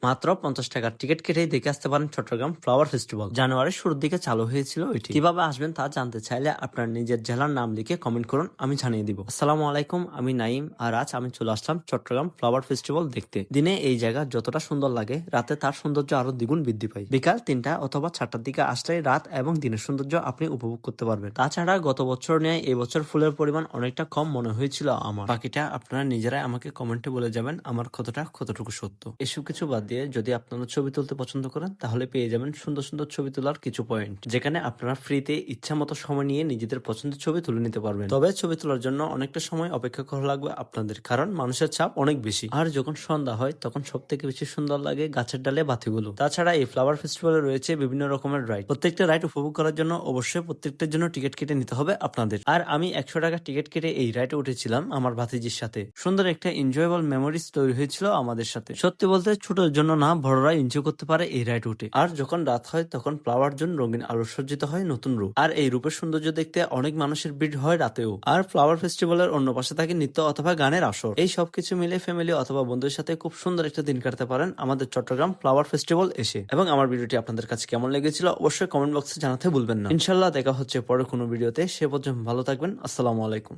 মাত্র 50 টাকার টিকিট কেটেই দেখে আসতে পারেন চট্টগ্রাম ফ্লাওয়ার ফেস্টিভ্যাল। জানুয়ারির শুরুর দিকে চালু হয়েছিল এটি। কিভাবে আসবেন তা জানতে চাইলে আপনার নিজের জেলার নাম লিখে কমেন্ট করুন, আমি জানিয়ে দিব। আসসালামু আলাইকুম, আমি নাইম, আর আজ আমি চলে আসলাম চট্টগ্রাম ফ্লাওয়ার ফেস্টিভ্যাল দেখতে। দিনে এই জায়গা যতটা সুন্দর লাগে, রাতে তার সৌন্দর্য আরো দ্বিগুণ বৃদ্ধি পায়। বিকাল 3টা অথবা 4টার দিকে আসলে রাত এবং দিনের সৌন্দর্য আপনি উপভোগ করতে পারবেন। তাছাড়া গত বছর নিয়ে এই বছর ফুলের পরিমাণ অনেকটা কম মনে হয়েছিল আমার। বাকিটা আপনারা নিজেরাই আমাকে কমেন্টে বলে যাবেন আমার কতটুকু সত্য। এসব কিছু বাদ দিয়ে যদি আপনারা ছবি তুলতে পছন্দ করেন, তাহলে পেয়ে যাবেন সুন্দর সুন্দর ছবি তোলার কিছু পয়েন্ট, যেখানে আপনারা ফ্রিতে ইচ্ছা মতো সময় নিয়ে নিজেদের পছন্দের ছবি তুলে নিতে পারবেন। তবে ছবি তোলার জন্য অনেকটা সময় অপেক্ষা করা লাগবে আপনাদের, কারণ মানুষের চাপ অনেক বেশি। আর যখন সন্ধ্যা হয় তখন সব থেকে বেশি সুন্দর লাগে গাছের ডালে বাতিগুলো। তাছাড়া এই ফ্লাওয়ার ফেস্টিভ্যালে রয়েছে বিভিন্ন রকমের রাইড। প্রত্যেকটা রাইড উপভোগ করার জন্য অবশ্যই প্রত্যেকটার জন্য টিকিট কেটে নিতে হবে আপনাদের। আর আমি 100 টাকা টিকিট কেটে এই রাইডে উঠেছিলাম আমার ভাতিজির সাথে। সুন্দর একটা এনজয়েবল মেমোরিজ তৈরি হয়েছিল আমাদের সাথে। সত্যি বলতে ছোটদের জন্য না, বড়রা এনজয় করতে পারে এই রাইড উঠে। আর যখন রাত হয় তখন ফ্লাওয়ার জন্য রঙিন আলো সজ্জিত হয় নতুন রূপ। আর এই রূপের সৌন্দর্য দেখতে অনেক মানুষের ভিড় হয় রাতেও। আর ফ্লাওয়ার ফেস্টিভ্যালের অন্য পাশে থাকে নৃত্য অথবা গানের আসর। এই সবকিছু মিলে ফ্যামিলি অথবা বন্ধুদের সাথে খুব সুন্দর একটা দিন কাটাতে পারেন আমাদের চট্টগ্রাম ফ্লাওয়ার ফেস্টিভ্যাল এসে। এবং আমার ভিডিওটি আপনাদের কাছে কেমন লেগেছিল অবশ্যই কমেন্ট বক্সে জানাতে ভুলবেন না। ইনশাল্লাহ দেখা হচ্ছে পরে কোনো ভিডিওতে। সে পর্যন্ত ভালো থাকবেন। আসসালামু আলাইকুম।